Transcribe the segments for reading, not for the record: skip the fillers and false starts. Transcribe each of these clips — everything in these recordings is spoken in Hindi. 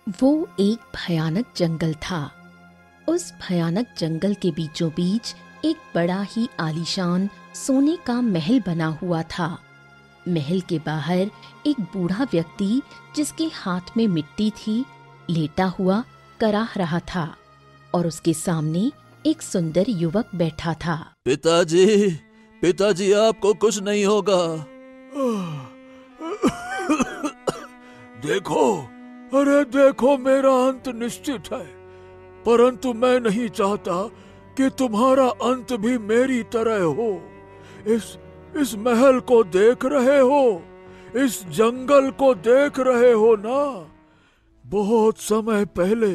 वो एक भयानक जंगल था। उस भयानक जंगल के बीचों बीच एक बड़ा ही आलीशान सोने का महल बना हुआ था। महल के बाहर एक बूढ़ा व्यक्ति जिसके हाथ में मिट्टी थी, लेटा हुआ कराह रहा था और उसके सामने एक सुंदर युवक बैठा था। पिताजी, पिताजी, आपको कुछ नहीं होगा। देखो, अरे देखो, मेरा अंत निश्चित है, परंतु मैं नहीं चाहता कि तुम्हारा अंत भी मेरी तरह हो। इस महल को देख रहे हो, इस जंगल को देख रहे हो ना। बहुत समय पहले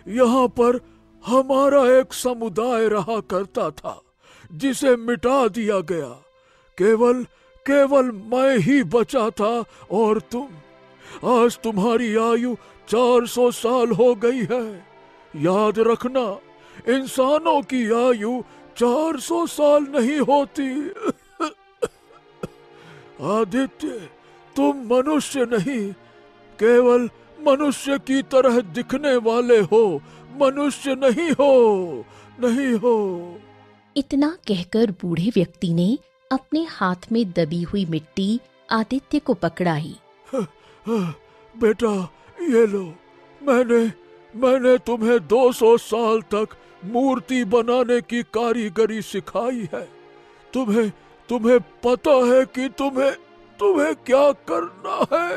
यहाँ पर हमारा एक समुदाय रहा करता था, जिसे मिटा दिया गया। केवल मैं ही बचा था और तुम। आज तुम्हारी आयु 400 साल हो गई है। याद रखना, इंसानों की आयु 400 साल नहीं होती। आदित्य, तुम मनुष्य नहीं, केवल मनुष्य की तरह दिखने वाले हो, मनुष्य नहीं हो। इतना कहकर बूढ़े व्यक्ति ने अपने हाथ में दबी हुई मिट्टी आदित्य को पकड़ाई। बेटा, ये लो, मैंने तुम्हें 200 साल तक मूर्ति बनाने की कारीगरी सिखाई है। तुम्हें पता है कि तुम्हें क्या करना है।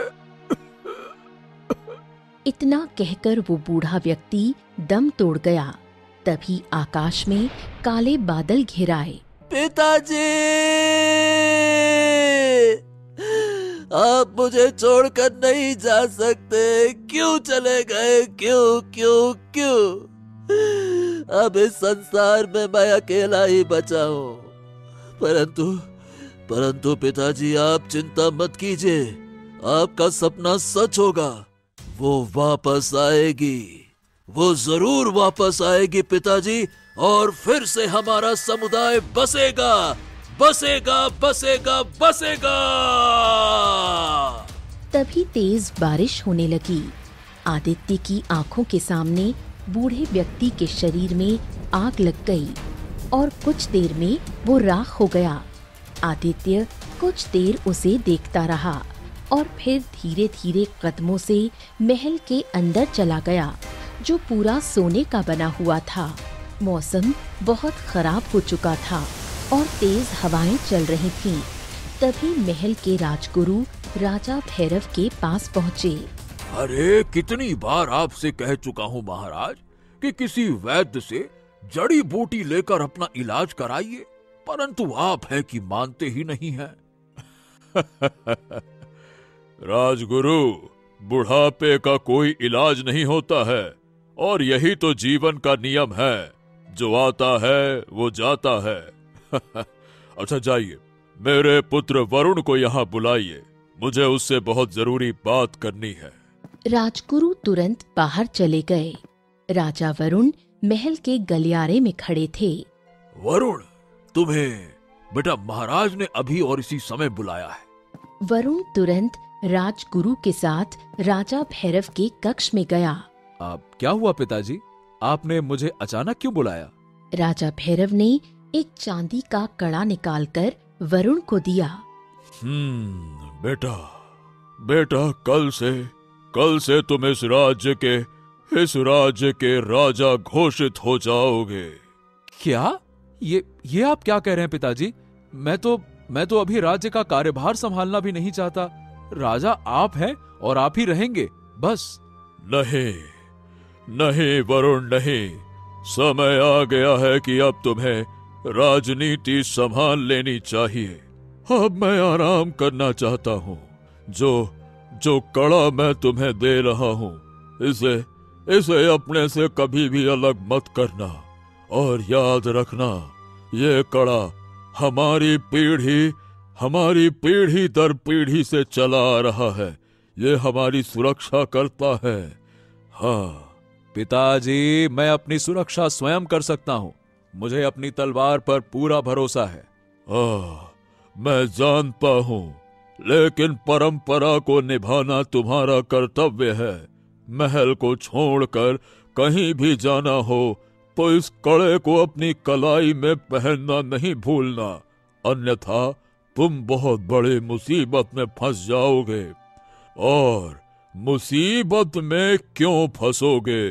इतना कहकर वो बूढ़ा व्यक्ति दम तोड़ गया। तभी आकाश में काले बादल घिर आए। पिताजी, आप मुझे छोड़कर नहीं जा सकते। क्यों चले गए? क्यों? अब इस संसार में मैं अकेला ही बचा हूँ। परंतु पिताजी, आप चिंता मत कीजिए, आपका सपना सच होगा। वो वापस आएगी, वो जरूर वापस आएगी पिताजी, और फिर से हमारा समुदाय बसेगा। तभी तेज बारिश होने लगी। आदित्य की आंखों के सामने बूढ़े व्यक्ति के शरीर में आग लग गई और कुछ देर में वो राख हो गया। आदित्य कुछ देर उसे देखता रहा और फिर धीरे धीरे कदमों से महल के अंदर चला गया, जो पूरा सोने का बना हुआ था। मौसम बहुत खराब हो चुका था और तेज हवाएं चल रही थीं। तभी महल के राजगुरु राजा भैरव के पास पहुँचे। अरे, कितनी बार आपसे कह चुका हूँ महाराज कि किसी वैद्य से जड़ी बूटी लेकर अपना इलाज कराइए, परंतु आप है कि मानते ही नहीं हैं। राजगुरु, बुढ़ापे का कोई इलाज नहीं होता है, और यही तो जीवन का नियम है। जो आता है वो जाता है। अच्छा, जाइए, मेरे पुत्र वरुण को यहाँ बुलाइए, मुझे उससे बहुत जरूरी बात करनी है। राजगुरु तुरंत बाहर चले गए। राजा वरुण महल के गलियारे में खड़े थे। वरुण, तुम्हें बेटा महाराज ने अभी और इसी समय बुलाया है। वरुण तुरंत राजगुरु के साथ राजा भैरव के कक्ष में गया। क्या हुआ पिताजी? आपने मुझे अचानक क्यों बुलाया? राजा भैरव ने एक चांदी का कड़ा निकालकर वरुण को दिया। बेटा, कल से तुम इस राज्य के राजा घोषित हो जाओगे। क्या? ये आप क्या कह रहे हैं पिताजी? मैं तो अभी राज्य का कार्यभार संभालना भी नहीं चाहता। राजा आप हैं और आप ही रहेंगे, बस। नहीं वरुण, नहीं। समय आ गया है कि अब तुम्हें राजनीति संभाल लेनी चाहिए। अब मैं आराम करना चाहता हूँ। जो कड़ा मैं तुम्हें दे रहा हूँ, इसे अपने से कभी भी अलग मत करना। और याद रखना, ये कड़ा हमारी पीढ़ी दर पीढ़ी से चला आ रहा है। ये हमारी सुरक्षा करता है। हाँ पिताजी, मैं अपनी सुरक्षा स्वयं कर सकता हूँ। मुझे अपनी तलवार पर पूरा भरोसा है। मैं जानता हूँ, लेकिन परंपरा को निभाना तुम्हारा कर्तव्य है। महल को छोड़कर कहीं भी जाना हो तो इस कड़े को अपनी कलाई में पहनना नहीं भूलना, अन्यथा तुम बहुत बड़ी मुसीबत में फंस जाओगे। और मुसीबत में क्यों फंसोगे,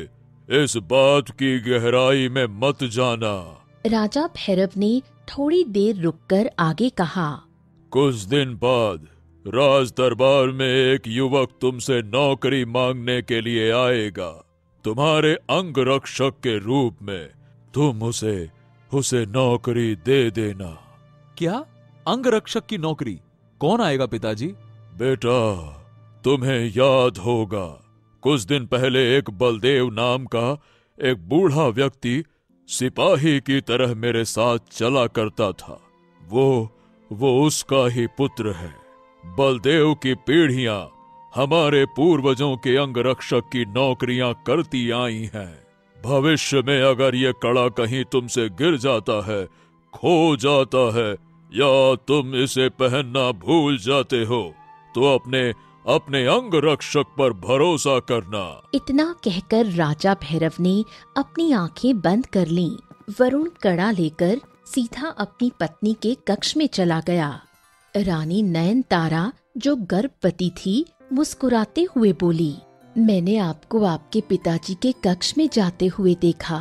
इस बात की गहराई में मत जाना। राजा भैरव ने थोड़ी देर रुककर आगे कहा, कुछ दिन बाद राज दरबार में एक युवक तुमसे नौकरी मांगने के लिए आएगा, तुम्हारे अंगरक्षक के रूप में। तुम उसे नौकरी दे देना। क्या अंगरक्षक की नौकरी? कौन आएगा पिताजी? बेटा, तुम्हें याद होगा कुछ दिन पहले एक बलदेव नाम का एक बूढ़ा व्यक्ति सिपाही की तरह मेरे साथ चला करता था। वो उसका ही पुत्र है। बलदेव की पीढ़ियां हमारे पूर्वजों के अंगरक्षक की नौकरियां करती आई हैं। भविष्य में अगर ये कड़ा कहीं तुमसे गिर जाता है, खो जाता है, या तुम इसे पहनना भूल जाते हो, तो अपने अंगरक्षक पर भरोसा करना। इतना कहकर राजा भैरव ने अपनी आंखें बंद कर लीं। वरुण कड़ा लेकर सीधा अपनी पत्नी के कक्ष में चला गया। रानी नयनतारा, जो गर्भवती थी, मुस्कुराते हुए बोली, मैंने आपको आपके पिताजी के कक्ष में जाते हुए देखा।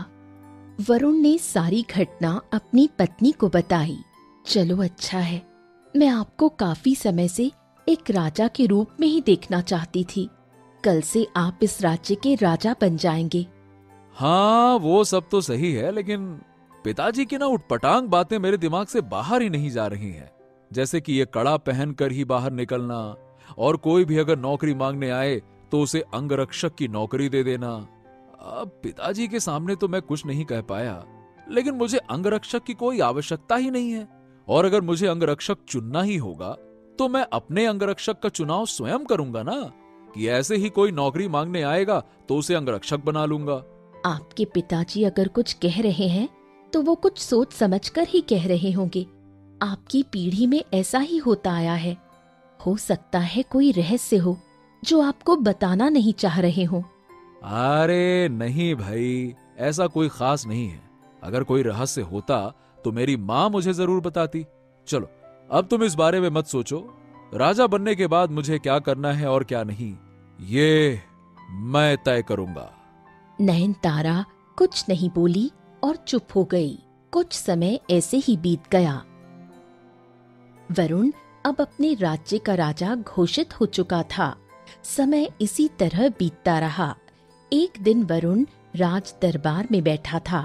वरुण ने सारी घटना अपनी पत्नी को बताई। चलो अच्छा है, मैं आपको काफी समय से एक राजा के रूप में ही देखना चाहती थी। कल से आप इस राज्य के राजा बन जाएंगे। हाँ, वो सब तो सही है, लेकिन पिताजी की ना उटपटांग बातें मेरे दिमाग से बाहर ही नहीं जा रही हैं। जैसे कि ये कड़ा पहनकर ही बाहर निकलना, और कोई भी अगर नौकरी मांगने आए तो उसे अंगरक्षक की नौकरी दे देना। अब पिताजी के सामने तो मैं कुछ नहीं कह पाया, लेकिन मुझे अंगरक्षक की कोई आवश्यकता ही नहीं है। और अगर मुझे अंगरक्षक चुनना ही होगा तो मैं अपने अंगरक्षक का चुनाव स्वयं करूंगा ना, कि ऐसे ही कोई नौकरी मांगने आएगा तो उसे अंगरक्षक बना लूंगा। आपके पिताजी अगर कुछ कह रहे हैं तो वो कुछ सोच समझकर ही कह रहे होंगे। आपकी पीढ़ी में ऐसा ही होता आया है। हो सकता है कोई रहस्य हो जो आपको बताना नहीं चाह रहे हो। अरे नहीं भाई, ऐसा कोई खास नहीं है। अगर कोई रहस्य होता तो मेरी माँ मुझे जरूर बताती। चलो, अब तुम इस बारे में मत सोचो। राजा बनने के बाद मुझे क्या करना है और क्या नहीं, ये मैं तय करूंगा। नयनतारा कुछ नहीं बोली और चुप हो गई। कुछ समय ऐसे ही बीत गया। वरुण अब अपने राज्य का राजा घोषित हो चुका था। समय इसी तरह बीतता रहा। एक दिन वरुण राज दरबार में बैठा था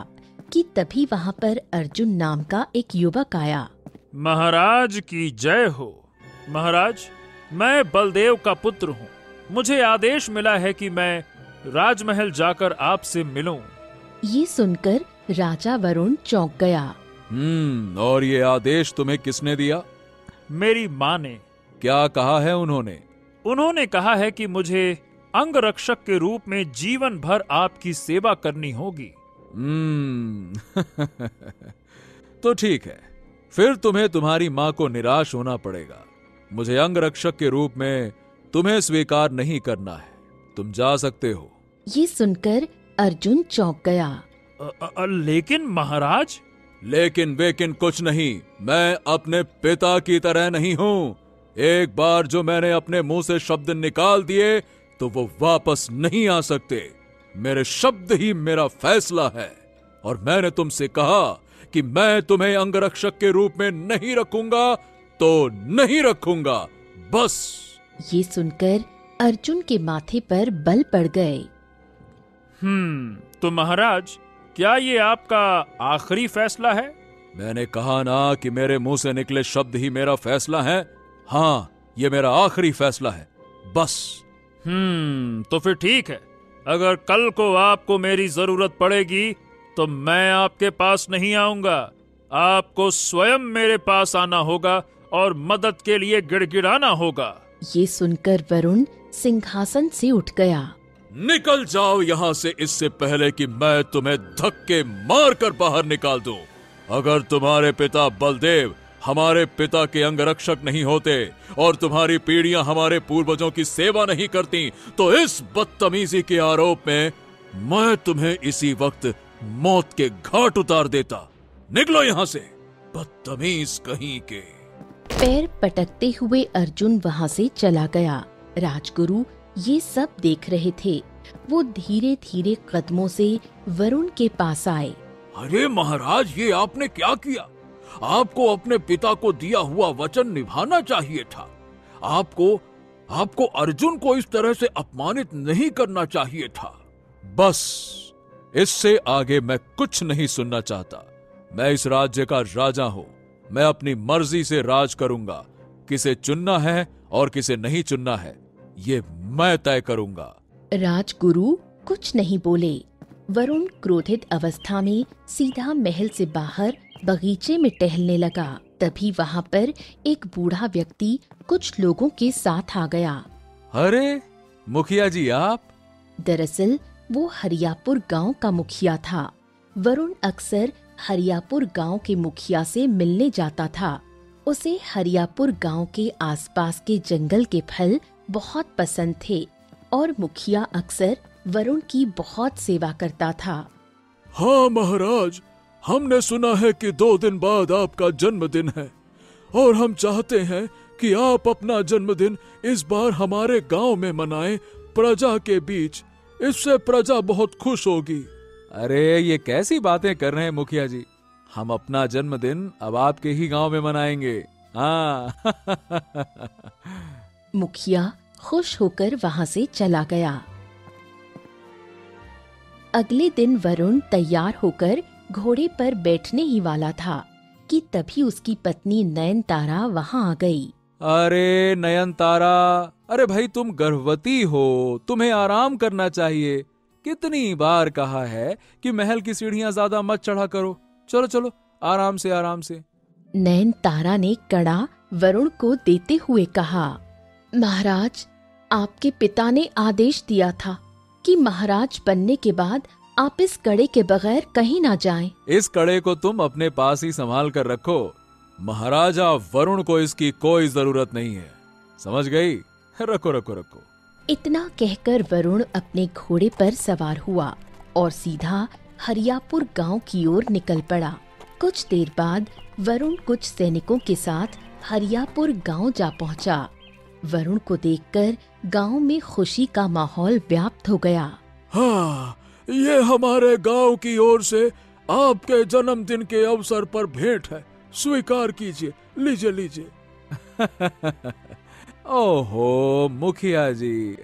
कि तभी वहां पर अर्जुन नाम का एक युवक आया। महाराज की जय हो। महाराज, मैं बलदेव का पुत्र हूँ। मुझे आदेश मिला है कि मैं राजमहल जाकर आपसे मिलूं। ये सुनकर राजा वरुण चौंक गया। और ये आदेश तुम्हें किसने दिया? मेरी माँ ने। क्या कहा है उन्होंने? उन्होंने कहा है कि मुझे अंगरक्षक के रूप में जीवन भर आपकी सेवा करनी होगी। तो ठीक है, फिर तुम्हें तुम्हारी माँ को निराश होना पड़ेगा। मुझे अंगरक्षक के रूप में तुम्हें स्वीकार नहीं करना है। तुम जा सकते हो। ये सुनकर अर्जुन चौंक गया। लेकिन महाराज। लेकिन वेकिन कुछ नहीं। मैं अपने पिता की तरह नहीं हूँ। एक बार जो मैंने अपने मुंह से शब्द निकाल दिए तो वो वापस नहीं आ सकते। मेरे शब्द ही मेरा फैसला है। और मैंने तुमसे कहा कि मैं तुम्हें अंगरक्षक के रूप में नहीं रखूंगा तो नहीं रखूंगा, बस। ये सुनकर अर्जुन के माथे पर बल पड़ गए। तो महाराज, क्या ये आपका आखिरी फैसला है? मैंने कहा ना कि मेरे मुंह से निकले शब्द ही मेरा फैसला है। हाँ, ये मेरा आखिरी फैसला है, बस। तो फिर ठीक है। अगर कल को आपको मेरी जरूरत पड़ेगी तो मैं आपके पास नहीं आऊंगा। आपको स्वयं मेरे पास आना होगा और मदद के लिए गिड़गिड़ाना होगा। ये सुनकर वरुण सिंहासन से उठ गया। निकल जाओ यहाँ से, इससे पहले कि मैं तुम्हें धक्के मारकर बाहर निकाल दूं। अगर तुम्हारे पिता बलदेव हमारे पिता के अंगरक्षक नहीं होते और तुम्हारी पीढ़ियां हमारे पूर्वजों की सेवा नहीं करती, तो इस बदतमीजी के आरोप में मैं तुम्हें इसी वक्त मौत के घाट उतार देता। निकलो यहां से, बदतमीज कहीं के। पैर पटकते हुए अर्जुन वहां से चला गया। राजगुरु ये सब देख रहे थे। वो धीरे धीरे कदमों से वरुण के पास आए। अरे महाराज, ये आपने क्या किया? आपको अपने पिता को दिया हुआ वचन निभाना चाहिए था। आपको अर्जुन को इस तरह से अपमानित नहीं करना चाहिए था। बस इससे आगे मैं कुछ नहीं सुनना चाहता। मैं इस राज्य का राजा हूं। मैं अपनी मर्जी से राज करूंगा। किसे चुनना है और किसे नहीं चुनना है, ये मैं तय करूंगा। राजगुरु कुछ नहीं बोले। वरुण क्रोधित अवस्था में सीधा महल से बाहर बगीचे में टहलने लगा। तभी वहां पर एक बूढ़ा व्यक्ति कुछ लोगों के साथ आ गया। अरे मुखिया जी आप? दरअसल वो हरियापुर गांव का मुखिया था। वरुण अक्सर हरियापुर गांव के मुखिया से मिलने जाता था। उसे हरियापुर गांव के आसपास के जंगल के फल बहुत पसंद थे और मुखिया अक्सर वरुण की बहुत सेवा करता था। हाँ महाराज, हमने सुना है कि 2 दिन बाद आपका जन्मदिन है और हम चाहते हैं कि आप अपना जन्मदिन इस बार हमारे गांव में मनाएं, प्रजा के बीच। इससे प्रजा बहुत खुश होगी। अरे ये कैसी बातें कर रहे हैं मुखिया जी? हम अपना जन्मदिन अब आपके ही गांव में मनाएंगे। हाँ। मुखिया खुश होकर वहां से चला गया। अगले दिन वरुण तैयार होकर घोड़े पर बैठने ही वाला था कि तभी उसकी पत्नी नयनतारा वहां आ गई। अरे नयनतारा, अरे भाई तुम गर्भवती हो, तुम्हें आराम करना चाहिए। कितनी बार कहा है कि महल की सीढ़ियां ज्यादा मत चढ़ा करो। चलो चलो, आराम से आराम से। नयनतारा ने कड़ा वरुण को देते हुए कहा, महाराज, आपके पिता ने आदेश दिया था कि महाराज बनने के बाद आप इस कड़े के बगैर कहीं ना जाएं। इस कड़े को तुम अपने पास ही संभाल कर रखो। महाराजा वरुण को इसकी कोई जरूरत नहीं है, समझ गई? रखो रखो रखो। इतना कहकर वरुण अपने घोड़े पर सवार हुआ और सीधा हरियापुर गांव की ओर निकल पड़ा। कुछ देर बाद वरुण कुछ सैनिकों के साथ हरियापुर गांव जा पहुंचा। वरुण को देखकर गांव में खुशी का माहौल व्याप्त हो गया। हाँ, ये हमारे गांव की ओर से आपके जन्मदिन के अवसर पर भेंट है, स्वीकार कीजिए। लीजिए लीजिए। ओहो मुखिया जी,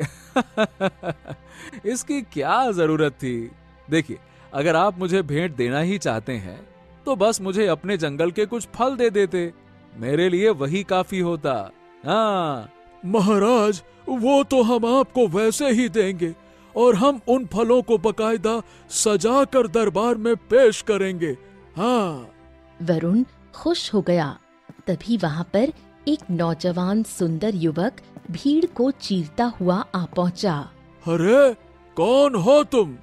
इसकी क्या जरूरत थी? देखिए, अगर आप मुझे भेंट देना ही चाहते हैं तो बस मुझे अपने जंगल के कुछ फल दे देते, मेरे लिए वही काफी होता। हाँ महाराज, वो तो हम आपको वैसे ही देंगे और हम उन फलों को बकायदा सजा कर दरबार में पेश करेंगे। हाँ। वरुण खुश हो गया। तभी वहां पर एक नौजवान सुंदर युवक भीड़ को चीरता हुआ आ पहुंचा। अरे कौन हो तुम?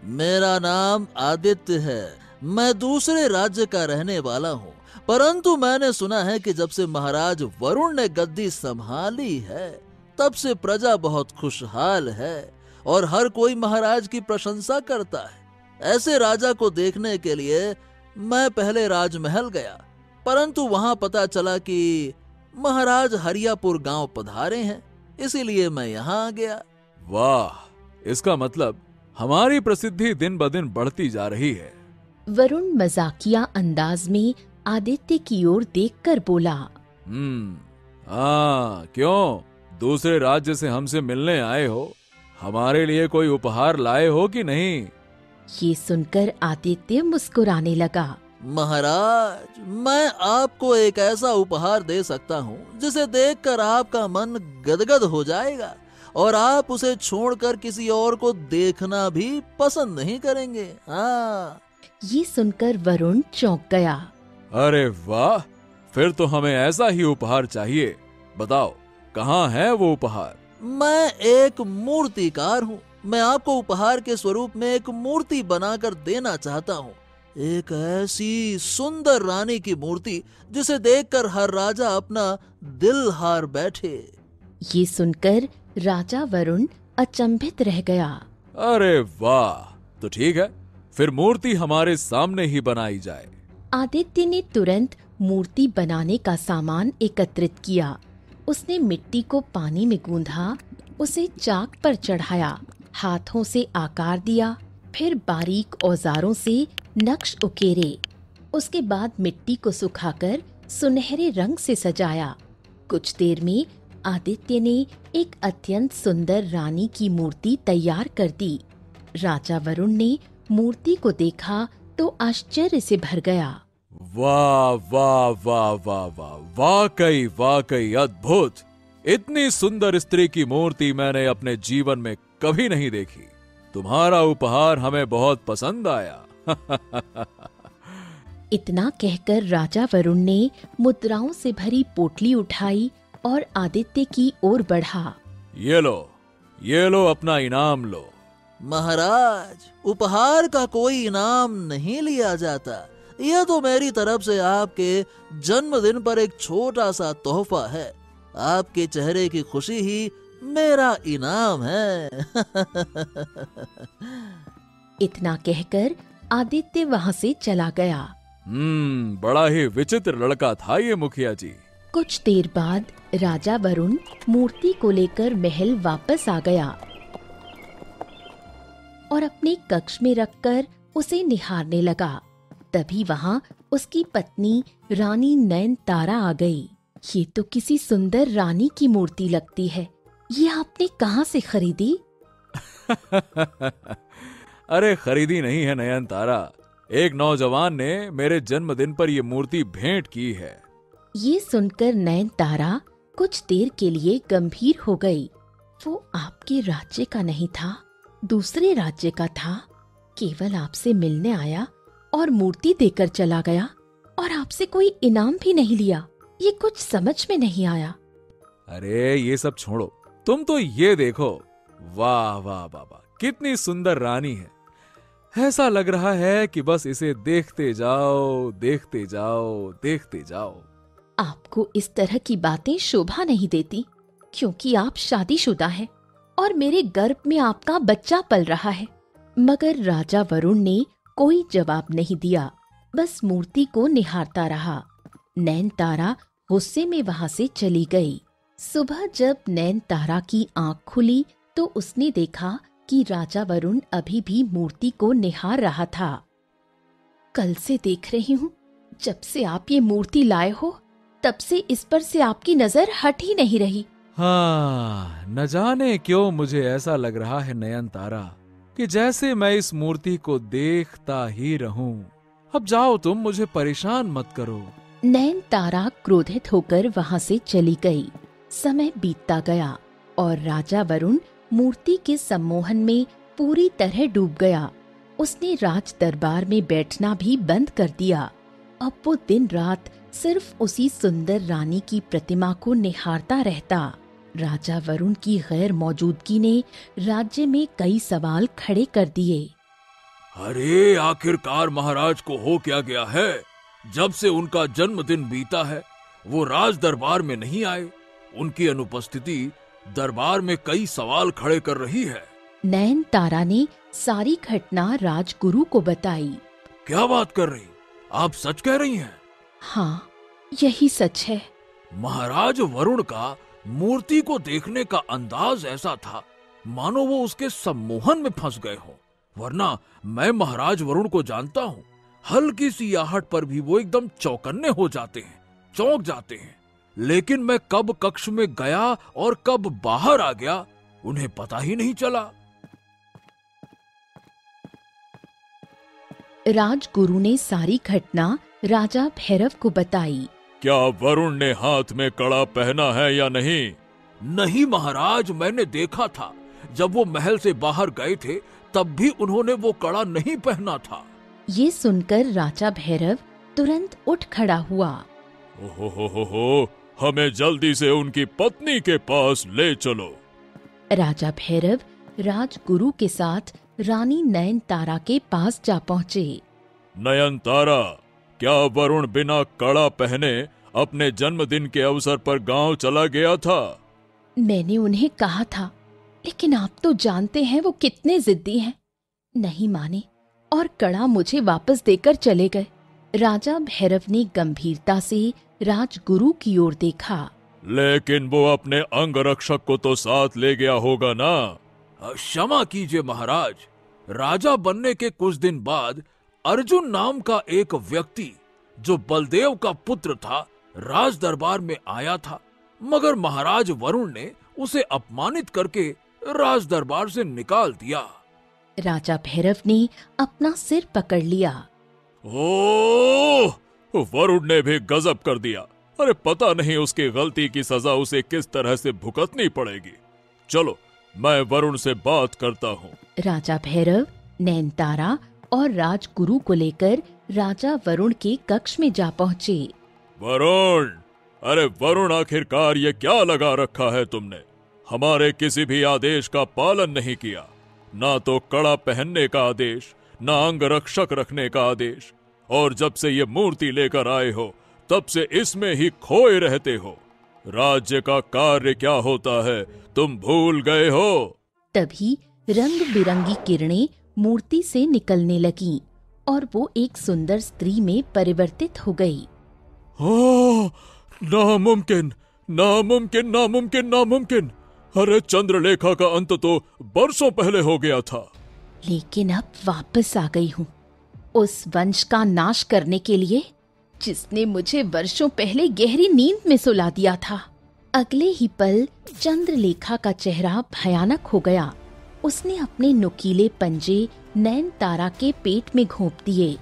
मेरा नाम आदित्य है। मैं दूसरे राज्य का रहने वाला हूँ, परंतु मैंने सुना है कि जब से महाराज वरुण ने गद्दी संभाली है तब से प्रजा बहुत खुशहाल है और हर कोई महाराज की प्रशंसा करता है। ऐसे राजा को देखने के लिए मैं पहले राजमहल गया, परंतु वहां पता चला कि महाराज हरियापुर गांव पधारे हैं, इसीलिए मैं यहाँ आ गया। वाह, इसका मतलब हमारी प्रसिद्धि दिन ब दिन बढ़ती जा रही है। वरुण मजाकिया अंदाज में आदित्य की ओर देखकर बोला। हाँ, क्यों? दूसरे राज्य से हमसे मिलने आए हो? हमारे लिए कोई उपहार लाए हो कि नहीं? ये सुनकर आदित्य मुस्कुराने लगा। महाराज, मैं आपको एक ऐसा उपहार दे सकता हूँ जिसे देखकर आपका मन गदगद हो जाएगा और आप उसे छोड़कर किसी और को देखना भी पसंद नहीं करेंगे। हाँ। ये सुनकर वरुण चौंक गया। अरे वाह, फिर तो हमें ऐसा ही उपहार चाहिए। बताओ, कहाँ है वो उपहार? मैं एक मूर्तिकार हूँ। मैं आपको उपहार के स्वरूप में एक मूर्ति बनाकर देना चाहता हूँ। एक ऐसी सुंदर रानी की मूर्ति जिसे देखकर हर राजा अपना दिल हार बैठे। ये सुनकर राजा वरुण अचंभित रह गया। अरे वाह, तो ठीक है, फिर मूर्ति हमारे सामने ही बनाई जाए। आदित्य ने तुरंत मूर्ति बनाने का सामान एकत्रित किया। उसने मिट्टी को पानी में गूंधा, उसे चाक पर चढ़ाया, हाथों से आकार दिया, फिर बारीक औजारों से नक्श उकेरे। उसके बाद मिट्टी को सुखाकर सुनहरे रंग से सजाया। कुछ देर में आदित्य ने एक अत्यंत सुंदर रानी की मूर्ति तैयार कर दी। राजा वरुण ने मूर्ति को देखा तो आश्चर्य से भर गया। वाह वाह वाह वाह वाह, वाकई वाकई अद्भुत। इतनी सुंदर स्त्री की मूर्ति मैंने अपने जीवन में कभी नहीं देखी। तुम्हारा उपहार हमें बहुत पसंद आया। इतना कहकर राजा वरुण ने मुद्राओं से भरी पोटली उठाई और आदित्य की ओर बढ़ा। ये लो अपना इनाम लो। महाराज, उपहार का कोई इनाम नहीं लिया जाता। यह तो मेरी तरफ से आपके जन्मदिन पर एक छोटा सा तोहफा है। आपके चेहरे की खुशी ही मेरा इनाम है। इतना कहकर आदित्य वहां से चला गया। बड़ा ही विचित्र लड़का था ये मुखिया जी। कुछ देर बाद राजा वरुण मूर्ति को लेकर महल वापस आ गया और अपने कक्ष में रखकर उसे निहारने लगा। तभी वहां उसकी पत्नी रानी नयनतारा आ गई। ये तो किसी सुंदर रानी की मूर्ति लगती है। ये आपने कहाँ से खरीदी? अरे खरीदी नहीं है नयनतारा, एक नौजवान ने मेरे जन्मदिन पर यह मूर्ति भेंट की है। ये सुनकर नयनतारा कुछ देर के लिए गंभीर हो गई। वो आपके राज्य का नहीं था, दूसरे राज्य का था। केवल आपसे मिलने आया और मूर्ति देकर चला गया और आपसे कोई इनाम भी नहीं लिया। ये कुछ समझ में नहीं आया। अरे ये सब छोड़ो, तुम तो ये देखो। वाह वाह वाह वाह, कितनी सुंदर रानी है। ऐसा लग रहा है कि बस इसे देखते जाओ, देखते जाओ, देखते जाओ। आपको इस तरह की बातें शोभा नहीं देती, क्योंकि आप शादीशुदा हैं और मेरे गर्भ में आपका बच्चा पल रहा है। मगर राजा वरुण ने कोई जवाब नहीं दिया, बस मूर्ति को निहारता रहा। नयनतारा गुस्से में वहां से चली गई। सुबह जब नयनतारा की आंख खुली तो उसने देखा कि राजा वरुण अभी भी मूर्ति को निहार रहा था। कल से देख रही हूँ, जब से आप ये मूर्ति लाए हो तब से इस पर से आपकी नजर हट ही नहीं रही। हाँ, न जाने क्यों मुझे ऐसा लग रहा है नयनतारा कि जैसे मैं इस मूर्ति को देखता ही रहूं। अब जाओ तुम, मुझे परेशान मत करो। नयनतारा क्रोधित होकर वहां से चली गई। समय बीतता गया और राजा वरुण मूर्ति के सम्मोहन में पूरी तरह डूब गया। उसने राज दरबार में बैठना भी बंद कर दिया। अब वो दिन रात सिर्फ उसी सुंदर रानी की प्रतिमा को निहारता रहता। राजा वरुण की गैर मौजूदगी ने राज्य में कई सवाल खड़े कर दिए। अरे आखिरकार महाराज को हो क्या गया है? जब से उनका जन्मदिन बीता है वो राज दरबार में नहीं आए। उनकी अनुपस्थिति दरबार में कई सवाल खड़े कर रही है। नयनतारा ने सारी घटना राजगुरु को बताई। क्या बात कर रही? आप सच कह रही हैं? हाँ, यही सच है। महाराज वरुण का मूर्ति को देखने का अंदाज ऐसा था मानो वो उसके सम्मोहन में फंस गए हों। वरना मैं महाराज वरुण को जानता हूँ। हल्की सी आहट पर भी वो एकदम चौकन्ने हो जाते हैं, चौंक जाते हैं। लेकिन मैं कब कक्ष में गया और कब बाहर आ गया उन्हें पता ही नहीं चला। राजगुरु ने सारी घटना राजा भैरव को बताई। क्या वरुण ने हाथ में कड़ा पहना है या नहीं? नहीं महाराज, मैंने देखा था। जब वो महल से बाहर गए थे तब भी उन्होंने वो कड़ा नहीं पहना था। ये सुनकर राजा भैरव तुरंत उठ खड़ा हुआ। ओहो, हमें जल्दी से उनकी पत्नी के पास ले चलो। राजा भैरव राजगुरु के साथ रानी नयनतारा के पास जा पहुँचे। नयनतारा, क्या वरुण बिना कड़ा पहने अपने जन्मदिन के अवसर पर गांव चला गया था? मैंने उन्हें कहा था, लेकिन आप तो जानते हैं वो कितने जिद्दी हैं। नहीं माने और कड़ा मुझे वापस देकर चले गए। राजा भैरव ने गंभीरता से राजगुरु की ओर देखा। लेकिन वो अपने अंगरक्षक को तो साथ ले गया होगा ना? क्षमा कीजिए महाराज, राजा बनने के कुछ दिन बाद अर्जुन नाम का एक व्यक्ति जो बलदेव का पुत्र था राज दरबार में आया था, मगर महाराज वरुण ने उसे अपमानित करके राज दरबार से निकाल दिया। राजा भैरव ने अपना सिर पकड़ लिया। ओह, वरुण ने भी गजब कर दिया। अरे पता नहीं उसकी गलती की सजा उसे किस तरह से भुगतनी पड़ेगी। चलो मैं वरुण से बात करता हूँ। राजा भैरव नैनतारा और राजगुरु को लेकर राजा वरुण के कक्ष में जा पहुँचे। वरुण, अरे वरुण, आखिरकार ये क्या लगा रखा है तुमने? हमारे किसी भी आदेश का पालन नहीं किया, ना तो कड़ा पहनने का आदेश, ना अंग रक्षक रखने का आदेश, और जब से ये मूर्ति लेकर आए हो तब से इसमें ही खोए रहते हो। राज्य का कार्य क्या होता है तुम भूल गए हो? तभी रंग बिरंगी किरणें मूर्ति से निकलने लगीं और वो एक सुंदर स्त्री में परिवर्तित हो गई। नामुमकिन, नामुमकिन, नामुमकिन, नामुमकिन! अरे चंद्रलेखा का अंत तो बरसों पहले हो गया था। लेकिन अब वापस आ गई हूँ उस वंश का नाश करने के लिए जिसने मुझे वर्षों पहले गहरी नींद में सुला दिया था। अगले ही पल चंद्रलेखा का चेहरा भयानक हो गया। उसने अपने नुकीले पंजे नैनतारा के पेट में घोंप दिए।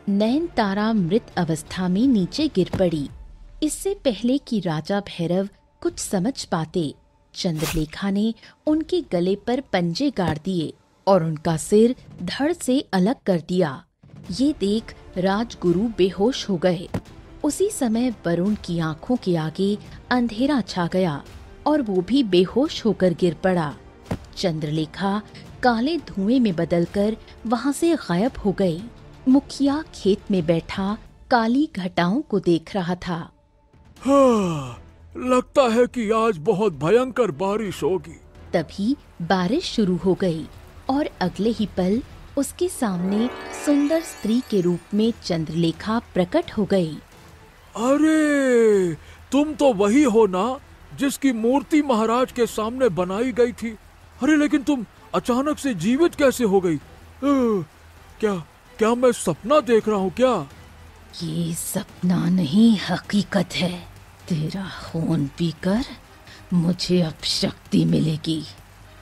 नैनतारा मृत अवस्था में नीचे गिर पड़ी। इससे पहले कि राजा भैरव कुछ समझ पाते, चंद्रलेखा ने उनके गले पर पंजे गाड़ दिए और उनका सिर धड़ से अलग कर दिया। ये देख राजगुरु बेहोश हो गए। उसी समय वरुण की आंखों के आगे अंधेरा छा गया और वो भी बेहोश होकर गिर पड़ा। चंद्रलेखा काले धुएं में बदलकर वहां से गायब हो गई। मुखिया खेत में बैठा काली घटाओं को देख रहा था। हाँ, लगता है कि आज बहुत भयंकर बारिश होगी। तभी बारिश शुरू हो गई और अगले ही पल उसके सामने सुंदर स्त्री के रूप में चंद्रलेखा प्रकट हो गई। अरे, तुम तो वही हो ना जिसकी मूर्ति महाराज के सामने बनाई गई थी। अरे लेकिन तुम अचानक से जीवित कैसे हो गई? क्या मैं सपना देख रहा हूँ क्या? ये सपना नहीं, हकीकत है। तेरा खून पीकर मुझे अब शक्ति मिलेगी।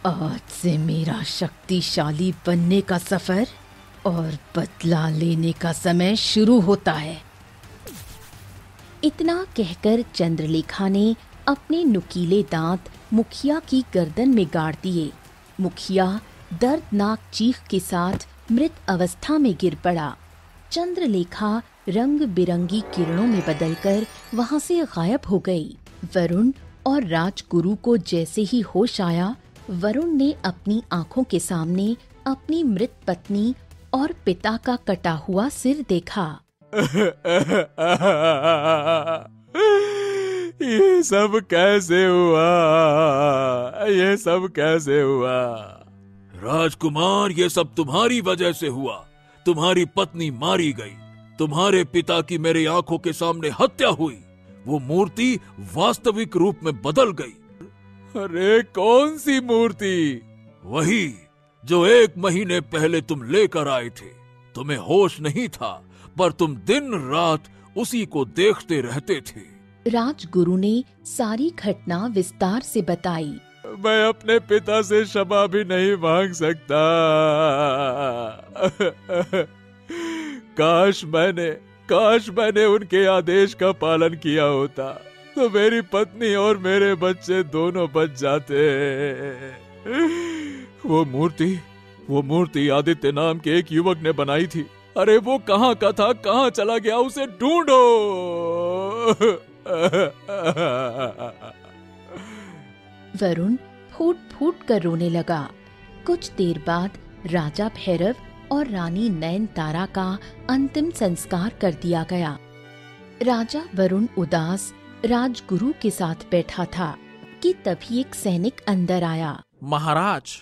आज से मेरा शक्तिशाली बनने का सफर और बदला लेने का समय शुरू होता है। इतना कहकर चंद्रलेखा ने अपने नुकीले दांत मुखिया की गर्दन में गाड़ दिए। मुखिया दर्दनाक चीख के साथ मृत अवस्था में गिर पड़ा। चंद्रलेखा रंग बिरंगी किरणों में बदलकर वहां से गायब हो गई। वरुण और राजगुरु को जैसे ही होश आया, वरुण ने अपनी आंखों के सामने अपनी मृत पत्नी और पिता का कटा हुआ सिर देखा। ये सब कैसे हुआ? ये सब कैसे हुआ? राजकुमार, ये सब तुम्हारी वजह से हुआ। तुम्हारी पत्नी मारी गई, तुम्हारे पिता की मेरी आंखों के सामने हत्या हुई, वो मूर्ति वास्तविक रूप में बदल गई। अरे कौन सी मूर्ति? वही जो 1 महीने पहले तुम लेकर आए थे। तुम्हें होश नहीं था, पर तुम दिन रात उसी को देखते रहते थे। राजगुरु ने सारी घटना विस्तार से बताई। मैं अपने पिता से क्षमा भी नहीं मांग सकता। काश मैंने उनके आदेश का पालन किया होता तो मेरी पत्नी और मेरे बच्चे दोनों बच जाते। वो मूर्ति आदित्य नाम के एक युवक ने बनाई थी। अरे वो कहाँ का था, कहाँ चला गया, उसे ढूंढो। वरुण फूट फूट कर रोने लगा। कुछ देर बाद राजा भैरव और रानी नयनतारा का अंतिम संस्कार कर दिया गया। राजा वरुण उदास राजगुरु के साथ बैठा था कि तभी एक सैनिक अंदर आया। महाराज,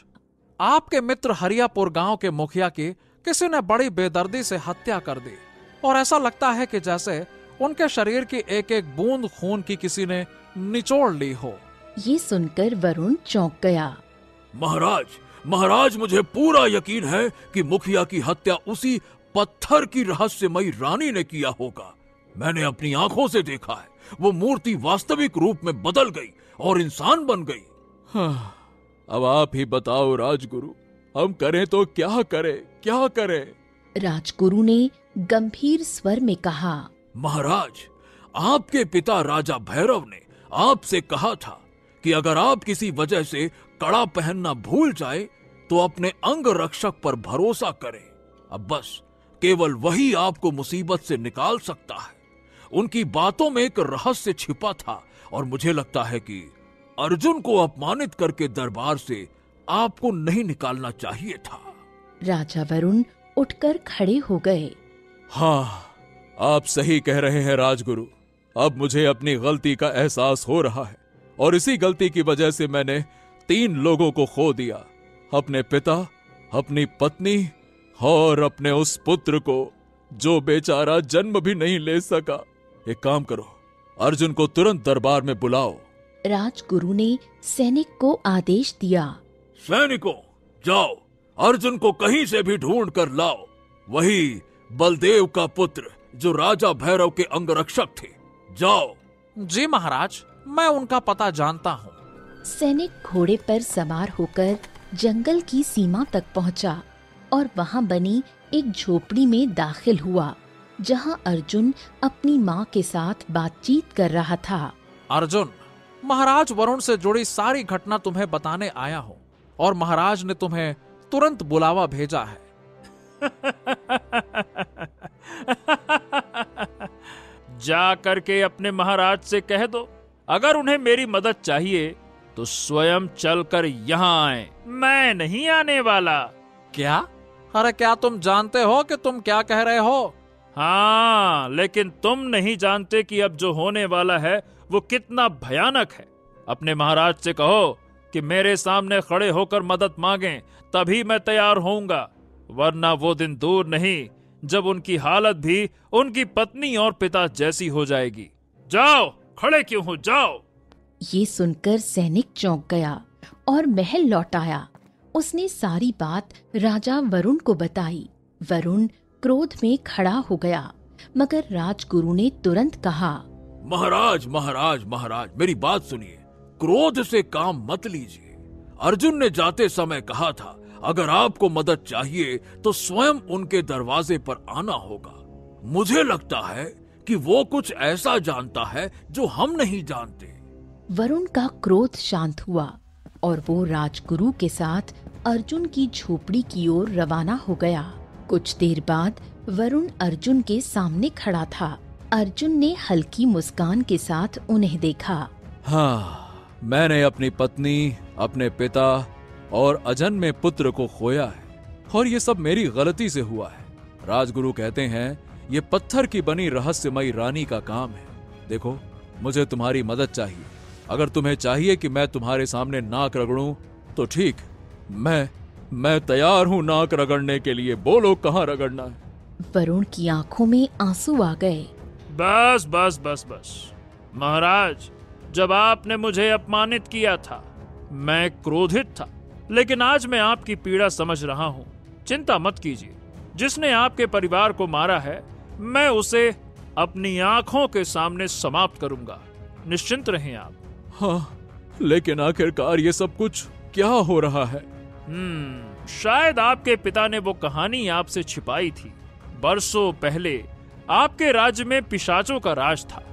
आपके मित्र हरियापुर गांव के मुखिया की किसी ने बड़ी बेदर्दी से हत्या कर दी और ऐसा लगता है कि जैसे उनके शरीर की एक एक बूंद खून की किसी ने निचोड़ ली हो। ये सुनकर वरुण चौंक गया। महाराज, मुझे पूरा यकीन है कि मुखिया की हत्या उसी पत्थर की रहस्यमयी रानी ने किया होगा। मैंने अपनी आंखों से देखा है, वो मूर्ति वास्तविक रूप में बदल गई और इंसान बन गई। हाँ, अब आप ही बताओ राजगुरु, हम करें तो क्या करें? राजगुरु ने गंभीर स्वर में कहा, महाराज, आपके पिता राजा भैरव ने आपसे कहा था कि अगर आप किसी वजह से कड़ा पहनना भूल जाए तो अपने अंग रक्षक पर भरोसा करें। अब बस केवल वही आपको मुसीबत से निकाल सकता है। उनकी बातों में एक रहस्य छिपा था और मुझे लगता है कि अर्जुन को अपमानित करके दरबार से आपको नहीं निकालना चाहिए था। राजा वरुण उठकर खड़े हो गए। हाँ, आप सही कह रहे हैं राजगुरु। अब मुझे अपनी गलती का एहसास हो रहा है और इसी गलती की वजह से मैंने 3 लोगों को खो दिया, अपने पिता, अपनी पत्नी और अपने उस पुत्र को जो बेचारा जन्म भी नहीं ले सका। एक काम करो, अर्जुन को तुरंत दरबार में बुलाओ। राजगुरु ने सैनिक को आदेश दिया। सैनिकों, जाओ, अर्जुन को कहीं से भी ढूंढ कर लाओ। वही बलदेव का पुत्र जो राजा भैरव के अंगरक्षक थे। जाओ। जी महाराज, मैं उनका पता जानता हूँ। सैनिक घोड़े पर सवार होकर जंगल की सीमा तक पहुंचा और वहां बनी एक झोपड़ी में दाखिल हुआ, जहां अर्जुन अपनी मां के साथ बातचीत कर रहा था। अर्जुन, महाराज वरुण से जुड़ी सारी घटना तुम्हें बताने आया हूँ और महाराज ने तुम्हें तुरंत बुलावा भेजा है। जा करके अपने महाराज से कह दो, अगर उन्हें मेरी मदद चाहिए तो स्वयं चलकर यहाँ आए, मैं नहीं आने वाला। क्या? अरे क्या तुम जानते हो कि तुम क्या कह रहे हो? हाँ, लेकिन तुम नहीं जानते कि अब जो होने वाला है वो कितना भयानक है। अपने महाराज से कहो कि मेरे सामने खड़े होकर मदद मांगें, तभी मैं तैयार होऊंगा, वरना वो दिन दूर नहीं जब उनकी हालत भी उनकी पत्नी और पिता जैसी हो जाएगी। जाओ, खड़े क्यों हो, जाओ। ये सुनकर सैनिक चौंक गया और महल लौट आया। उसने सारी बात राजा वरुण को बताई। वरुण क्रोध में खड़ा हो गया, मगर राजगुरु ने तुरंत कहा, महाराज, मेरी बात सुनिए। क्रोध से काम मत लीजिए। अर्जुन ने जाते समय कहा था, अगर आपको मदद चाहिए तो स्वयं उनके दरवाजे पर आना होगा। मुझे लगता है कि वो कुछ ऐसा जानता है जो हम नहीं जानते। वरुण का क्रोध शांत हुआ और वो राजगुरु के साथ अर्जुन की झोपड़ी की ओर रवाना हो गया। कुछ देर बाद वरुण अर्जुन के सामने खड़ा था। अर्जुन ने हल्की मुस्कान के साथ उन्हें देखा। हाँ, मैंने अपनी पत्नी, अपने पिता और अजन्मे पुत्र को खोया है और ये सब मेरी गलती से हुआ है। राजगुरु कहते हैं ये पत्थर की बनी रहस्यमयी रानी का काम है। देखो, मुझे तुम्हारी मदद चाहिए। अगर तुम्हें चाहिए कि मैं तुम्हारे सामने नाक रगड़ूं तो ठीक, मैं तैयार हूं नाक रगड़ने के लिए। बोलो कहाँ रगड़ना है। वरुण की आंखों में आंसू आ गए। बस बस बस बस महाराज, जब आपने मुझे अपमानित किया था मैं क्रोधित था, लेकिन आज मैं आपकी पीड़ा समझ रहा हूँ। चिंता मत कीजिए, जिसने आपके परिवार को मारा है मैं उसे अपनी आंखों के सामने समाप्त करूंगा। निश्चिंत रहें आप। हाँ, लेकिन आखिरकार ये सब कुछ क्या हो रहा है? शायद आपके पिता ने वो कहानी आपसे छिपाई थी। बरसों पहले आपके राज्य में पिशाचों का राज था।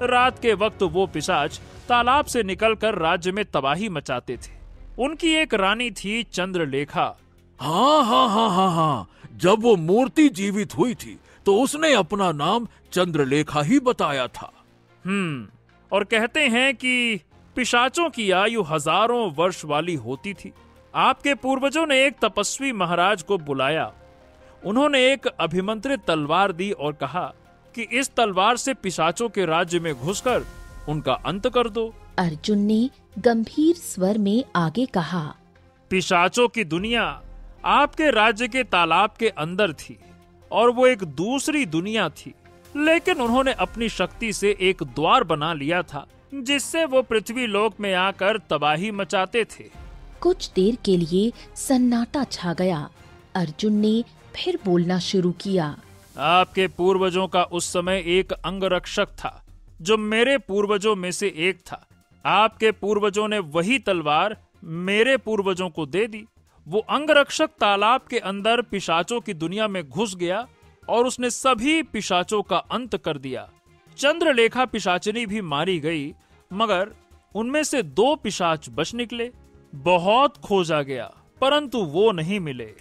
रात के वक्त वो पिशाच तालाब से निकलकर राज्य में तबाही मचाते थे। उनकी एक रानी थी चंद्रलेखा। हाँ, जब वो मूर्ति जीवित हुई थी तो उसने अपना नाम चंद्रलेखा ही बताया था। और कहते हैं कि पिशाचों की आयु हजारों वर्ष वाली होती थी। आपके पूर्वजों ने एक तपस्वी महाराज को बुलाया। उन्होंने एक अभिमंत्रित तलवार दी और कहा कि इस तलवार से पिशाचों के राज्य में घुसकर उनका अंत कर दो। अर्जुन ने गंभीर स्वर में आगे कहा, पिशाचों की दुनिया आपके राज्य के तालाब के अंदर थी और वो एक दूसरी दुनिया थी, लेकिन उन्होंने अपनी शक्ति से एक द्वार बना लिया था जिससे वो पृथ्वी लोक में आकर तबाही मचाते थे। कुछ देर के लिए सन्नाटा छा गया। अर्जुन ने फिर बोलना शुरू किया, आपके पूर्वजों का उस समय एक अंगरक्षक था जो मेरे पूर्वजों में से एक था। आपके पूर्वजों ने वही तलवार मेरे पूर्वजों को दे दी। वो अंगरक्षक तालाब के अंदर पिशाचों की दुनिया में घुस गया और उसने सभी पिशाचों का अंत कर दिया। चंद्रलेखा पिशाचिनी भी मारी गई, मगर उनमें से 2 पिशाच बच निकले। बहुत खोजा गया परंतु वो नहीं मिले।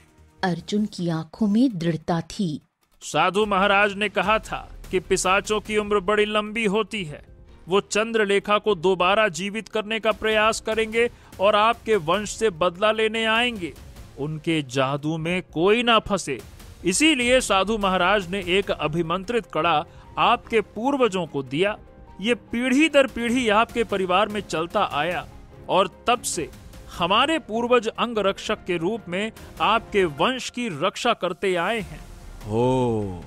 अर्जुन की आंखों में दृढ़ता थी। साधु महाराज ने कहा था कि पिशाचों की उम्र बड़ी लंबी होती है। वो चंद्रलेखा को दोबारा जीवित करने का प्रयास करेंगे और आपके वंश से बदला लेने आएंगे। उनके जादू में कोई ना फंसे, इसीलिए साधु महाराज ने एक अभिमंत्रित कड़ा आपके पूर्वजों को दिया। ये पीढ़ी दर पीढ़ी आपके परिवार में चलता आया और तब से हमारे पूर्वज अंगरक्षक के रूप में आपके वंश की रक्षा करते आए हैं। हो,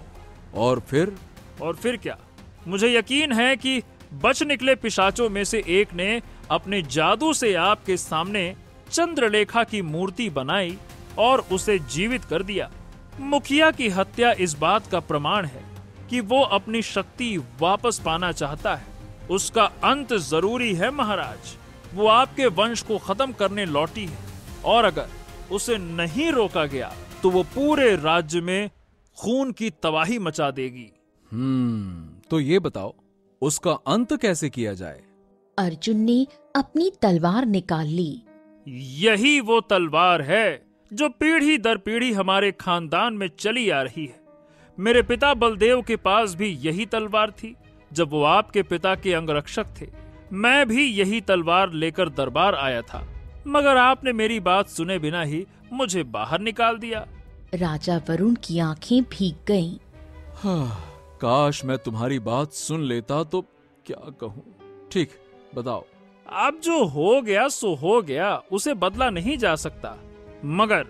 और फिर क्या? मुझे यकीन है कि बच निकले पिशाचों में से एक ने अपने जादू से आपके सामने चंद्रलेखा की मूर्ति बनाई और उसे जीवित कर दिया। मुखिया की हत्या इस बात का प्रमाण है कि वो अपनी शक्ति वापस पाना चाहता है। उसका अंत जरूरी है महाराज। वो आपके वंश को खत्म करने लौटी है और अगर उसे नहीं रोका गया तो वो पूरे राज्य में खून की तबाही मचा देगी। तो ये बताओ उसका अंत कैसे किया जाए? अर्जुन ने अपनी तलवार निकाल ली। यही वो तलवार है जो पीढ़ी दर पीढ़ी हमारे खानदान में चली आ रही है। मेरे पिता बलदेव के पास भी यही तलवार थी जब वो आपके पिता के अंगरक्षक थे। मैं भी यही तलवार लेकर दरबार आया था, मगर आपने मेरी बात सुने बिना ही मुझे बाहर निकाल दिया। राजा वरुण की आंखें भीग गईं। काश मैं तुम्हारी बात सुन लेता तो क्या कहूँ। ठीक, बताओ। अब जो हो गया सो हो गया, उसे बदला नहीं जा सकता, मगर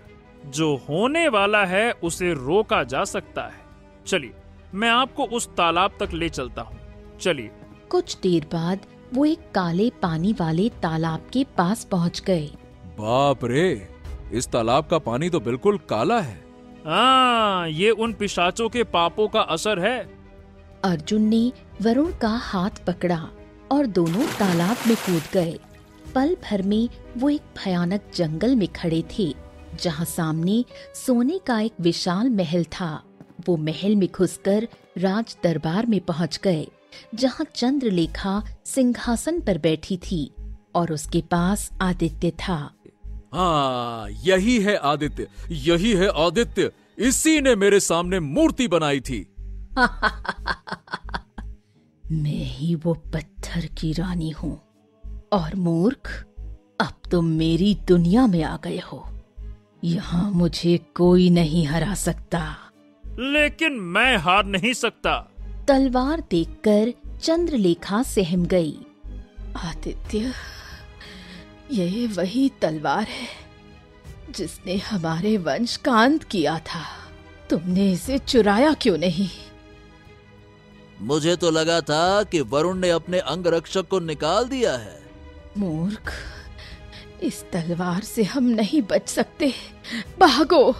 जो होने वाला है उसे रोका जा सकता है। चलिए, मैं आपको उस तालाब तक ले चलता हूँ। चलिए। कुछ देर बाद वो एक काले पानी वाले तालाब के पास पहुँच गए। बाप रे, इस तालाब का पानी तो बिल्कुल काला है। हाँ, ये उन पिशाचों के पापों का असर है। अर्जुन ने वरुण का हाथ पकड़ा और दोनों तालाब में कूद गए। पल भर में वो एक भयानक जंगल में खड़े थे, जहाँ सामने सोने का एक विशाल महल था। वो महल में घुसकर राज दरबार में पहुँच गए, जहाँ चंद्रलेखा सिंहासन पर बैठी थी और उसके पास आदित्य था। हाँ, यही है आदित्य, यही है आदित्य। इसी ने मेरे सामने मूर्ति बनाई थी। मैं ही वो पत्थर की रानी हूँ और मूर्ख, अब तुम मेरी दुनिया में आ गए हो। यहाँ मुझे कोई नहीं हरा सकता। लेकिन मैं हार नहीं सकता। तलवार देखकर चंद्रलेखा सहम गई। आदित्य, ये वही तलवार है जिसने हमारे वंश का अंत किया था। तुमने इसे चुराया क्यों नहीं? मुझे तो लगा था कि वरुण ने अपने अंगरक्षक को निकाल दिया है। मूर्ख, इस तलवार से हम नहीं बच सकते, भागो।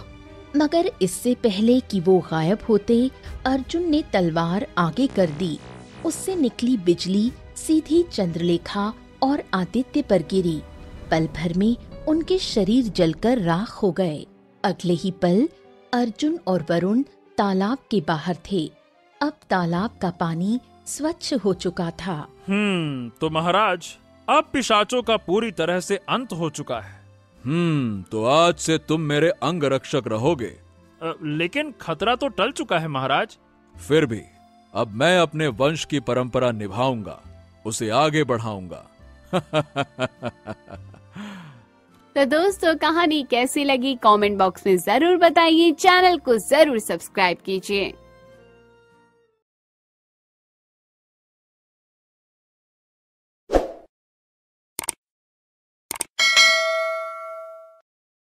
मगर इससे पहले कि वो गायब होते, अर्जुन ने तलवार आगे कर दी। उससे निकली बिजली सीधी चंद्रलेखा और आदित्य पर गिरी। पल भर में उनके शरीर जलकर राख हो गए। अगले ही पल अर्जुन और वरुण तालाब के बाहर थे। अब तालाब का पानी स्वच्छ हो चुका था। तो महाराज, अब पिशाचों का पूरी तरह से अंत हो चुका है। तो आज से तुम मेरे अंगरक्षक रहोगे। लेकिन खतरा तो टल चुका है महाराज। फिर भी अब मैं अपने वंश की परंपरा निभाऊंगा, उसे आगे बढ़ाऊंगा। तो दोस्तों, कहानी कैसी लगी कमेंट बॉक्स में जरूर बताइए। चैनल को जरूर सब्सक्राइब कीजिए।